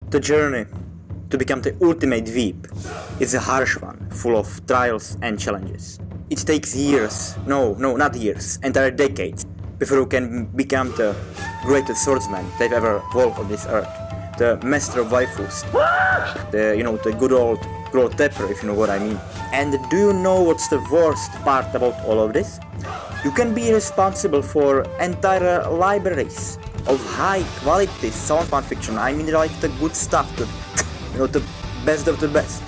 The journey to become the ultimate Veep is a harsh one, full of trials and challenges. It takes years, no, not years, entire decades, before you can become the greatest swordsman they've ever walked on this earth. The master of waifus, the good old growth tapper, if you know what I mean. And do you know what's the worst part about all of this? You can be responsible for entire libraries of high quality sound fanfiction. I mean, like the good stuff, the best of the best.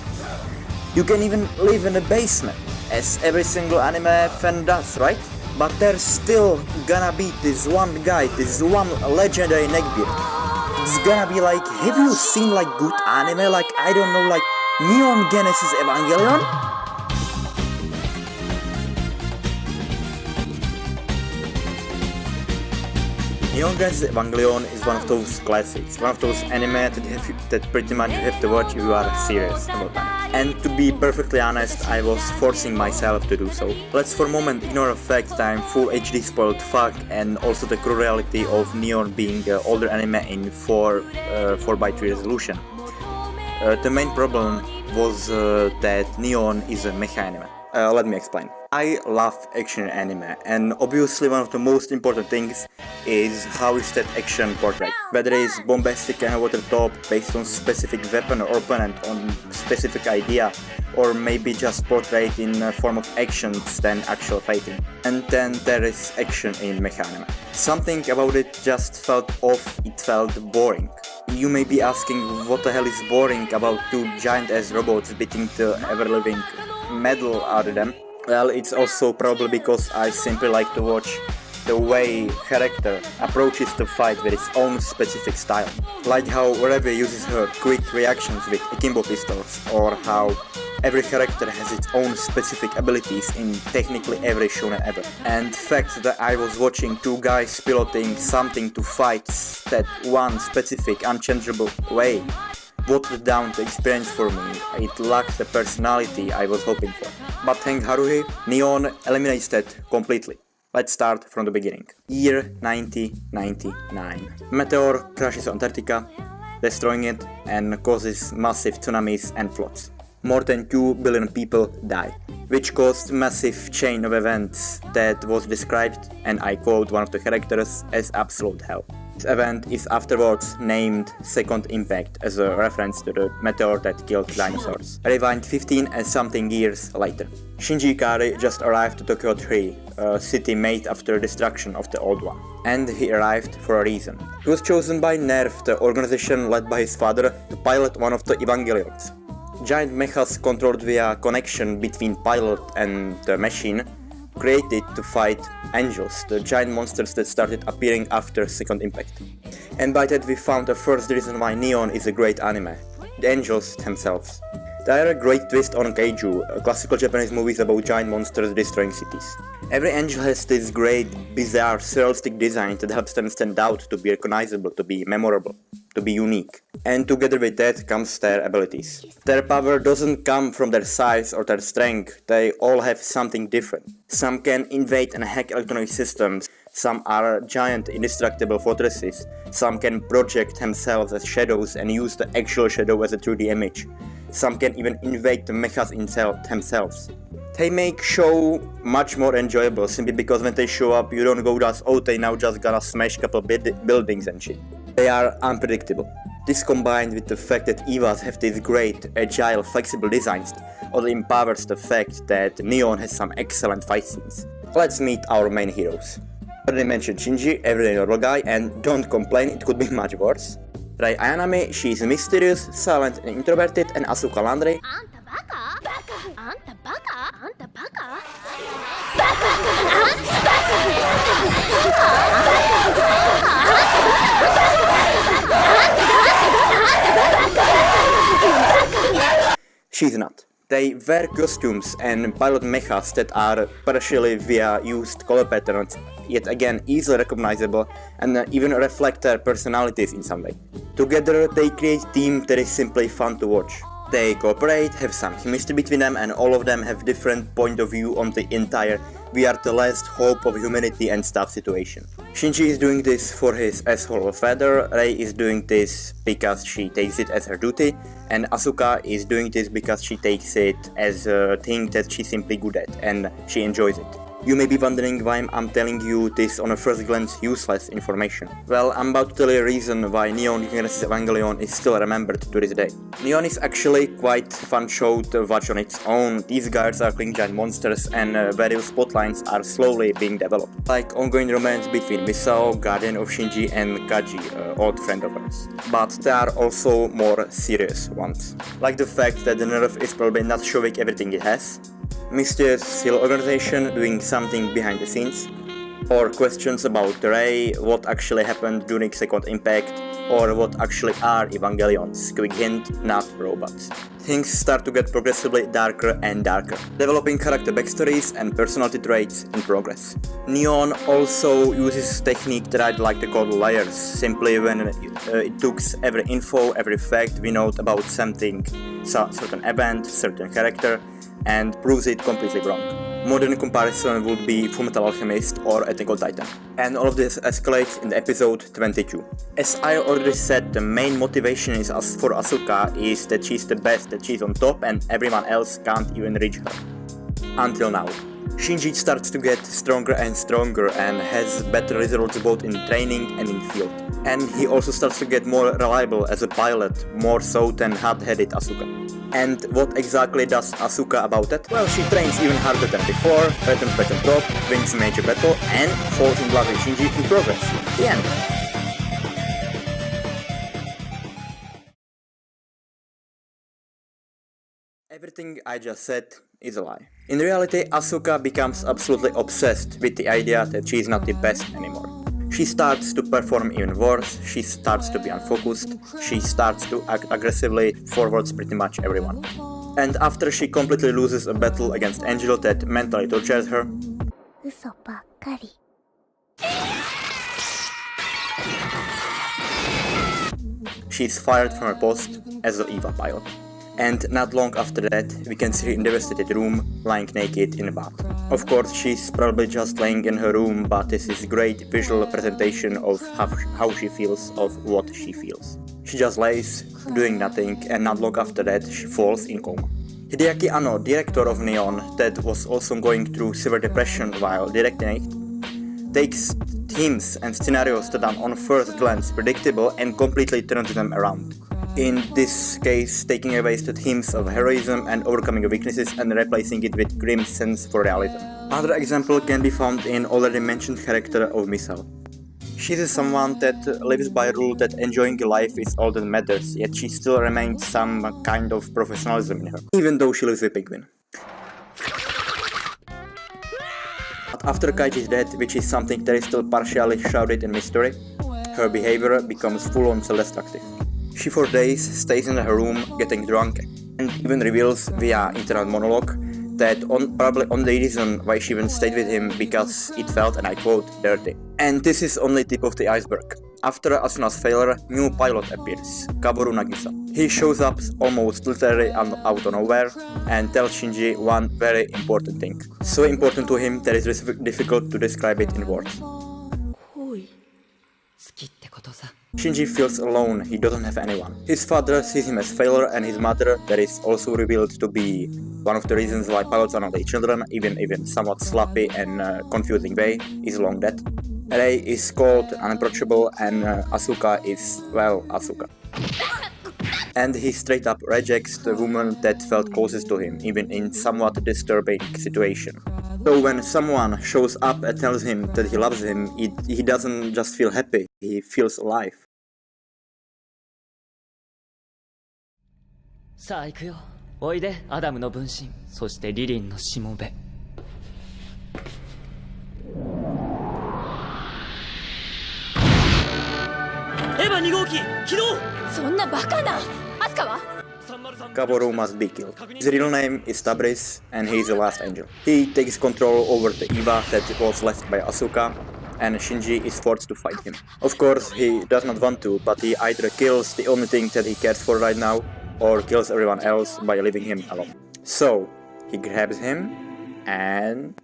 You can even live in a basement, as every single anime fan does, right? But there's still gonna be this one guy, this one legendary neckbeard. It's gonna be like, have you seen like good anime, like, I don't know, like Neon Genesis Evangelion? Neon Genesis Evangelion is one of those classics, one of those anime that pretty much you have to watch if you are serious about them. And to be perfectly honest, I was forcing myself to do so. Let's for a moment ignore the fact that I'm full HD spoiled fuck and also the cruel reality of Neon being older anime in 4:3 resolution. The main problem was that Neon is a mecha anime. Let me explain. I love action anime, and obviously one of the most important things is how is that action portrayed. Whether it's bombastic and over the top, based on specific weapon or opponent, on specific idea, or maybe just portrayed in a form of actions than actual fighting. And then there is action in mecha anime. Something about it just felt off, it felt boring. You may be asking what the hell is boring about two giant-ass robots beating the ever-living metal out of them. Well, it's also probably because I simply like to watch the way character approaches the fight with its own specific style. Like how Revy uses her quick reactions with akimbo pistols, or how every character has its own specific abilities in technically every shonen ever. And the fact that I was watching two guys piloting something to fight that one specific unchangeable way watered down the experience for me. It lacked the personality I was hoping for. But thank Haruhi, Neon eliminates that completely. Let's start from the beginning. Year 1999. Meteor crashes on Antarctica, destroying it and causes massive tsunamis and floods. More than 2 billion people die, which caused massive chain of events that was described, and I quote one of the characters, as absolute hell. This event is afterwards named Second Impact as a reference to the meteor that killed dinosaurs. Rewind 15 and something years later. Shinji Ikari just arrived to Tokyo 3, a city made after destruction of the old one. And he arrived for a reason. He was chosen by NERV, the organization led by his father, to pilot one of the Evangelions. Giant mechas controlled via connection between pilot and the machine, created to fight angels, the giant monsters that started appearing after Second Impact. And by that we found the first reason why Neon is a great anime, the angels themselves. They are a great twist on kaiju, classical Japanese movies about giant monsters destroying cities. Every angel has this great, bizarre, surrealistic design that helps them stand out, to be recognizable, to be memorable, to be unique. And together with that comes their abilities. Their power doesn't come from their size or their strength, they all have something different. Some can invade and hack electronic systems, some are giant indestructible fortresses, some can project themselves as shadows and use the actual shadow as a 2D image. Some can even invade the mechas themselves. They make show much more enjoyable simply because when they show up you don't go just, oh, they now just gonna smash couple buildings and shit. They are unpredictable. This combined with the fact that EVAs have these great, agile, flexible designs only empowers the fact that Neon has some excellent fight scenes. Let's meet our main heroes. I already mentioned Shinji, everyday normal guy, and don't complain, it could be much worse. Rei Ayanami, she is mysterious, silent and introverted, and Asuka Landry. She's not. They wear costumes and pilot mechas that are partially via used color patterns, yet again easily recognizable and even reflect their personalities in some way. Together they create a team that is simply fun to watch. They cooperate, have some chemistry between them, and all of them have different point of view on the entire we are the last hope of humanity and stuff situation. Shinji is doing this for his asshole father, Rei is doing this because she takes it as her duty, and Asuka is doing this because she takes it as a thing that she's simply good at and she enjoys it. You may be wondering why I'm telling you this on a first glance useless information. Well, I'm about to tell you a reason why Neon Genesis Evangelion is still remembered to this day. Neon is actually quite fun show to watch on its own. These guards are killing giant monsters and various plotlines are slowly being developed. Like ongoing romance between Misao, guardian of Shinji, and Kaji, an old friend of hers. But there are also more serious ones. Like the fact that the nerve is probably not showing everything it has, mysterious seal organization doing something behind the scenes, or questions about Rei, what actually happened during Second Impact, or what actually are Evangelions, quick hint, not robots. Things start to get progressively darker and darker, developing character backstories and personality traits in progress. Neon also uses technique that I'd like to call layers, simply when it takes every info, every fact we know about something, certain event, certain character, and proves it completely wrong. Modern comparison would be Fullmetal Alchemist or Attack on Titan. And all of this escalates in episode 22. As I already said, the main motivation for Asuka is that she's the best, that she's on top and everyone else can't even reach her. Until now. Shinji starts to get stronger and stronger and has better results both in training and in field. And he also starts to get more reliable as a pilot, more so than hard-headed Asuka. And what exactly does Asuka about that? Well, she trains even harder than before, returns back on top, wins a major battle, and falls in love with Shinji in progress. The end. Everything I just said is a lie. In reality, Asuka becomes absolutely obsessed with the idea that she is not the best anymore. She starts to perform even worse, she starts to be unfocused, she starts to act aggressively towards pretty much everyone. And after she completely loses a battle against Angel that mentally tortures her, she's fired from her post as an EVA pilot. And not long after that, we can see her in a devastated room, lying naked in a bath. Of course, she's probably just laying in her room, but this is great visual presentation of how she feels, of what she feels. She just lays, doing nothing, and not long after that, she falls in coma. Hideaki Anno, director of Neon, that was also going through severe depression while directing it, takes themes and scenarios that are on first glance predictable and completely turns them around. In this case, taking away the themes of heroism and overcoming weaknesses and replacing it with grim sense for realism. Another example can be found in already mentioned character of Misao. She is someone that lives by a rule that enjoying life is all that matters, yet she still remains some kind of professionalism in her, even though she lives with Penguin. But after Kaiji's death, which is something that is still partially shrouded in mystery, her behavior becomes full-on self-destructive. She for days stays in her room getting drunk and even reveals via internal monologue that probably only reason why she even stayed with him because it felt, and I quote, dirty. And this is only tip of the iceberg. After Asuna's failure, new pilot appears, Kaboru Nagisa. He shows up almost literally out of nowhere and tells Shinji one very important thing. So important to him that it's difficult to describe it in words. Shinji feels alone, he doesn't have anyone. His father sees him as failure and his mother, that is also revealed to be one of the reasons why pilots are not their children, even somewhat sloppy and confusing way, is long dead. Rei is called unapproachable and Asuka is, well, Asuka. And he straight up rejects the woman that felt closest to him, even in somewhat disturbing situation. So when someone shows up and tells him that he loves him, he doesn't just feel happy, he feels alive. さあ行くよ。おいで、アダムの分身、そしてリリンのしもべ。エヴァ2号機起動。そんなバカな。アスカは Kaboru must be killed. His real name is Tabris, and he is the last angel. He takes control over the EVA that was left by Asuka, and Shinji is forced to fight him. Of course, he does not want to, but he either kills the only thing that he cares for right now, or kills everyone else by leaving him alone. So, he grabs him, and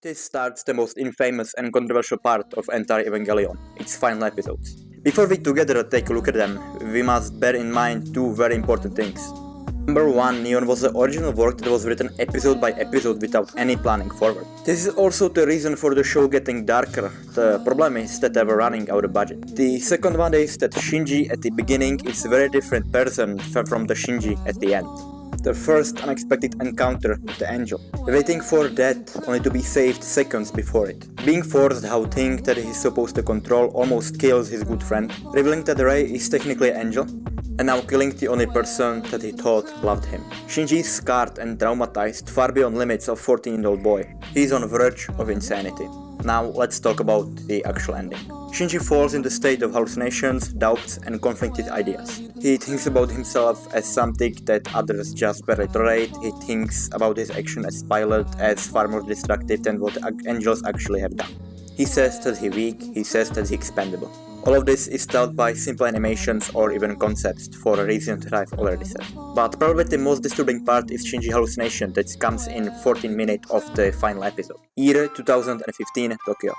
This starts the most infamous and controversial part of entire Evangelion, its final episodes. Before we together take a look at them, we must bear in mind two very important things. Number 1, Neon was the original work that was written episode by episode without any planning forward. This is also the reason for the show getting darker. The problem is that they were running out of budget. The second one is that Shinji at the beginning is a very different person from the Shinji at the end. The first unexpected encounter with the angel, waiting for death only to be saved seconds before it. Being forced how thing that he's supposed to control almost kills his good friend, revealing that Rei is technically an angel, and now killing the only person that he thought loved him. Shinji is scarred and traumatized far beyond limits of 14-year-old boy. He is on the verge of insanity. Now let's talk about the actual ending. Shinji falls into a state of hallucinations, doubts and conflicted ideas. He thinks about himself as something that others just barely tolerate. He thinks about his action as pilot as far more destructive than what angels actually have done. He says that he's weak, he says that he's expendable. All of this is told by simple animations or even concepts for a reason that I've already said. But probably the most disturbing part is Shinji hallucination that comes in 14 minutes of the final episode. Year 2015, Tokyo.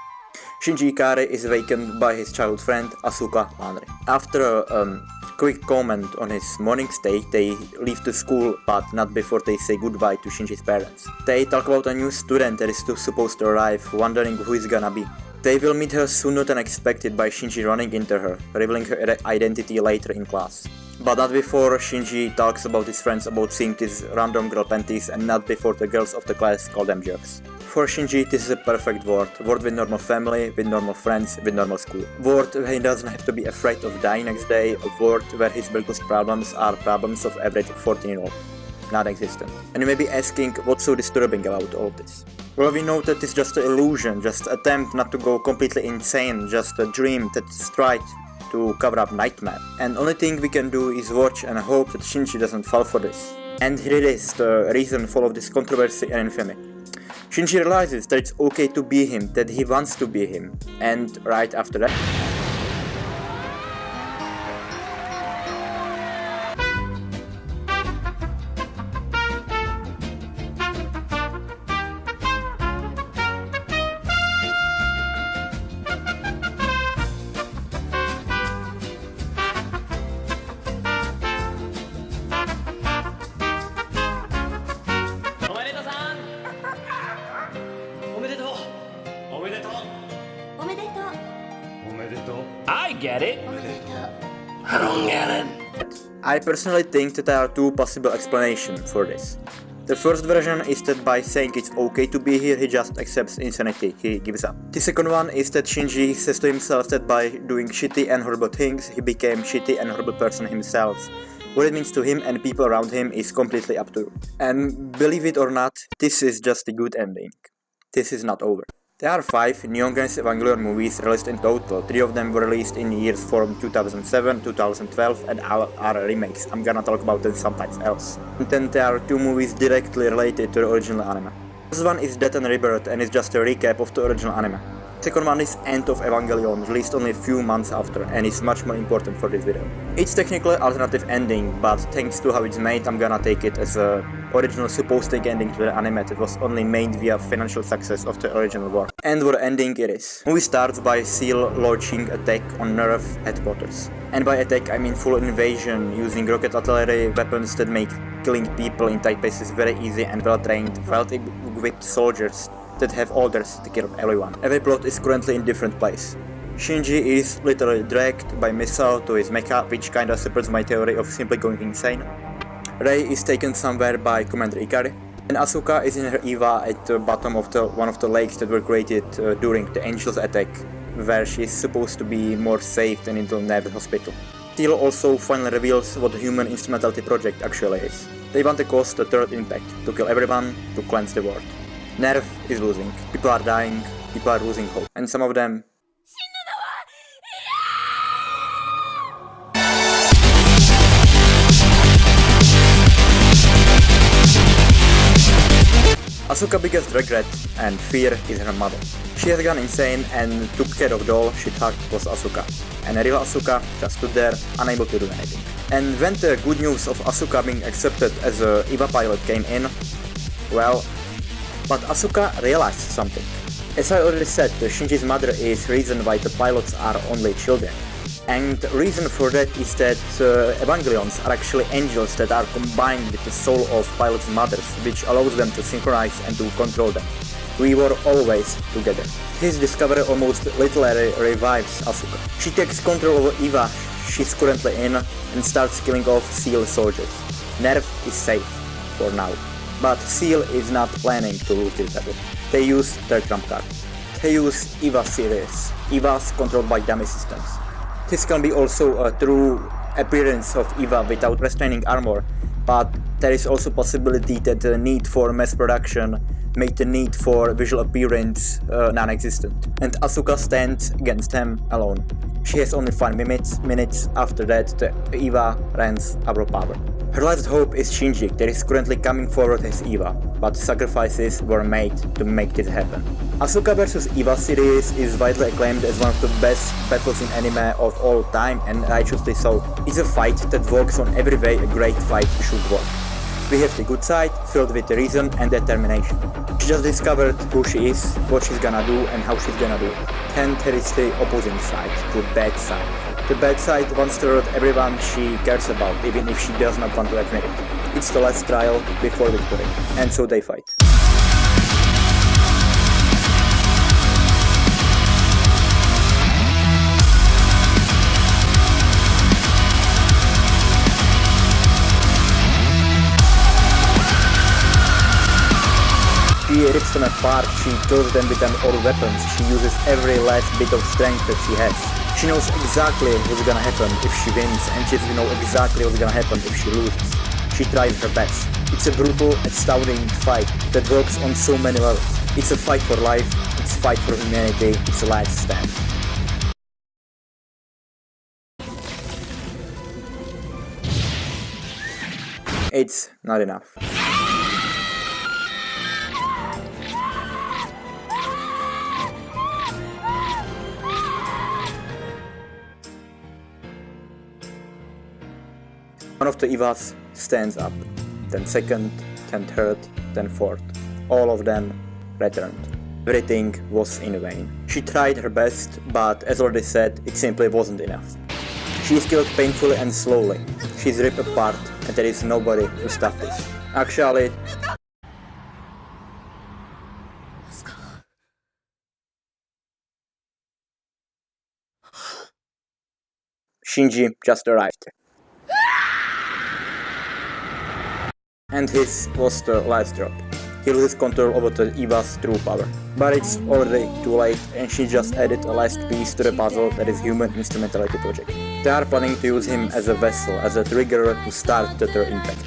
Shinji Ikari is awakened by his childhood friend Asuka Manri. After a quick comment on his morning state, they leave to school, but not before they say goodbye to Shinji's parents. They talk about a new student that is supposed to arrive, wondering who it's gonna be. They will meet her sooner than expected by Shinji running into her, revealing her identity later in class. But not before Shinji talks about his friends about seeing these random girl panties, and not before the girls of the class call them jerks. For Shinji, this is a perfect word with normal family, with normal friends, with normal school. Word where he doesn't have to be afraid of dying next day, a word where his biggest problems are problems of average 14-year-old. Not existent. And you may be asking what's so disturbing about all this. Well, we know that it's just an illusion, just an attempt not to go completely insane, just a dream that's tried to cover up nightmare. And only thing we can do is watch and hope that Shinji doesn't fall for this. And here it is, the reason for all of this controversy and infamy. Shinji realizes that it's okay to be him, that he wants to be him. And right after that, I get it. I personally think that there are two possible explanations for this. The first version is that by saying it's okay to be here, he just accepts insanity, he gives up. The second one is that Shinji says to himself that by doing shitty and horrible things, he became shitty and horrible person himself. What it means to him and people around him is completely up to you. And believe it or not, this is just a good ending. This is not over. There are 5 Neon Genesis Evangelion movies released in total. 3 of them were released in years from 2007, 2012 and all are remakes. I'm gonna talk about them sometimes else. And then there are 2 movies directly related to the original anime. This one is Death and Rebirth and is just a recap of the original anime. Second one is End of Evangelion, released only a few months after and is much more important for this video. It's technically an alternative ending, but thanks to how it's made, I'm gonna take it as a original supposed ending to the anime that was only made via financial success of the original work. And what ending it is. Movie starts by Seal launching attack on Nerve headquarters. And by attack I mean full invasion, using rocket artillery, weapons that make killing people in tight places very easy and well-trained, well-equipped soldiers that have orders to kill everyone. Every plot is currently in different place. Shinji is literally dragged by missile to his mecha, which kinda supports my theory of simply going insane. Rei is taken somewhere by Commander Ikari, and Asuka is in her Eva at the bottom of one of the lakes that were created during the Angel's attack, where she is supposed to be more safe than in the Nerve hospital. Steel also finally reveals what the Human Instrumentality Project actually is. They want to cause the third impact, to kill everyone, to cleanse the world. Nerve is losing, people are dying, people are losing hope, and some of them Asuka's biggest regret and fear is her mother. She has gone insane and took care of the doll she thought was Asuka. And a real Asuka just stood there, unable to do anything. And when the good news of Asuka being accepted as a EVA pilot came in, well, but Asuka realized something. As I already said, Shinji's mother is reason why the pilots are only children. And the reason for that is that Evangelions are actually angels that are combined with the soul of pilots' mothers, which allows them to synchronize and to control them. We were always together. His discovery almost literally revives Asuka. She takes control over Eva she's currently in and starts killing off SEAL soldiers. Nerv is safe, for now. But SEAL is not planning to lose this battle. They use their trump card. They use Eva series. Eva's controlled by dummy systems. This can be also a true appearance of Eva without restraining armor, but there is also possibility that the need for mass production made the need for visual appearance non-existent, and Asuka stands against them alone. She has only 5 minutes, after that the Eva runs out of power. Her last hope is Shinji, that is currently coming forward as Eva, but sacrifices were made to make this happen. Asuka vs Eva series is widely acclaimed as one of the best battles in anime of all time, and righteously so. It's a fight that works on every way a great fight should work. We have the good side, filled with reason and determination. She just discovered who she is, what she's gonna do and how she's gonna do it. Then there is the opposing side, the bad side. The bad side wants to hurt everyone she cares about, even if she does not want to admit it. It's the last trial before victory, and so they fight. She rips them apart, she kills them with all weapons, she uses every last bit of strength that she has. She knows exactly what's gonna happen if she wins, and she knows exactly what's gonna happen if she loses. She tries her best. It's a brutal, astounding fight that works on so many levels. It's a fight for life, it's a fight for humanity, it's a last stand. It's not enough. One of the Evas stands up, then second, then third, then fourth. All of them returned. Everything was in vain. She tried her best, but as already said, it simply wasn't enough. She is killed painfully and slowly. She is ripped apart, and there is nobody to stop this. Actually, Shinji just arrived. And his was the last drop. He loses control over the Eva's true power. But it's already too late, and she just added a last piece to the puzzle that is Human Instrumentality Project. They are planning to use him as a vessel, as a trigger to start the third impact.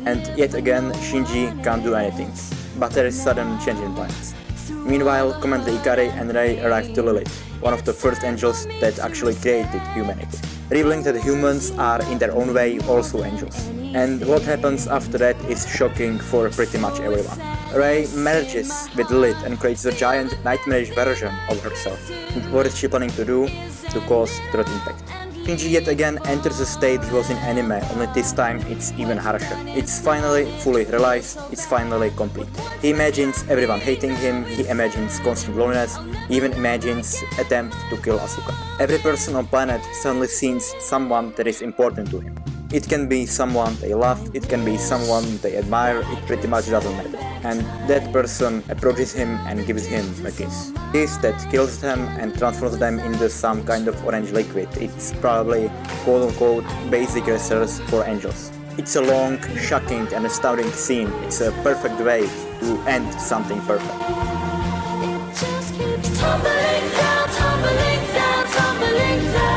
And yet again, Shinji can't do anything. But there is sudden change in plans. Meanwhile, Commander Ikari and Rei arrive to Lilith, one of the first angels that actually created humanity, revealing that humans are in their own way also angels. And what happens after that is shocking for pretty much everyone. Rei merges with Lilith and creates a giant nightmarish version of herself. And what is she planning to do? To cause third impact. Shinji yet again enters a state he was in anime, only this time it's even harsher. It's finally fully realized, it's finally complete. He imagines everyone hating him, he imagines constant loneliness, he even imagines attempt to kill Asuka. Every person on planet suddenly sees someone that is important to him. It can be someone they love, it can be someone they admire, it pretty much doesn't matter. And that person approaches him and gives him a kiss. Kiss that kills them and transforms them into some kind of orange liquid. It's probably quote-unquote basic research for angels. It's a long, shocking and astounding scene. It's a perfect way to end something perfect. It just keeps tumbling down, tumbling down, tumbling down.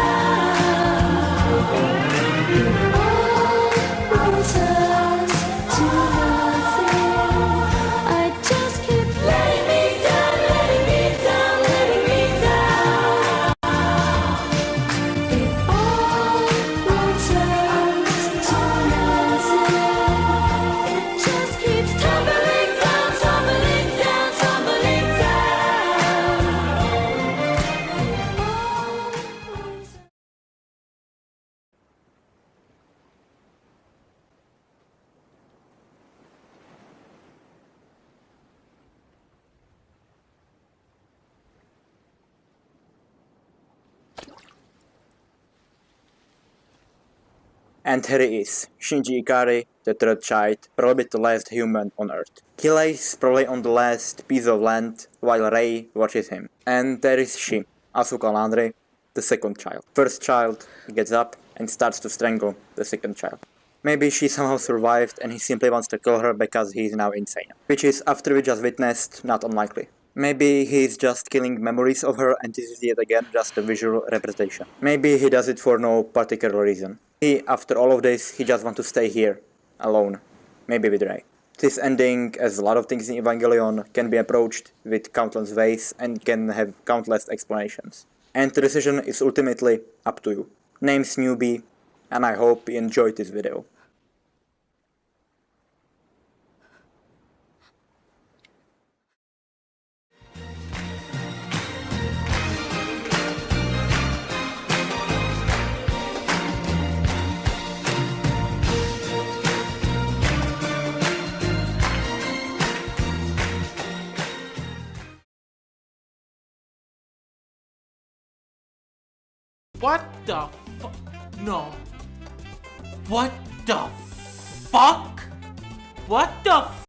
And here he is, Shinji Ikari, the third child, probably the last human on Earth. He lays probably on the last piece of land while Rei watches him. And there is she, Asuka Landry, the second child. First child gets up and starts to strangle the second child. Maybe she somehow survived and he simply wants to kill her because he is now insane. Which is, after we just witnessed, not unlikely. Maybe he is just killing memories of her and this is yet again just a visual representation. Maybe he does it for no particular reason. He, after all of this, he just wants to stay here, alone. Maybe with Rei. This ending, as a lot of things in Evangelion, can be approached with countless ways and can have countless explanations. And the decision is ultimately up to you. Name's Newbie, and I hope you enjoyed this video. What the fuck? No. What the fuck? What the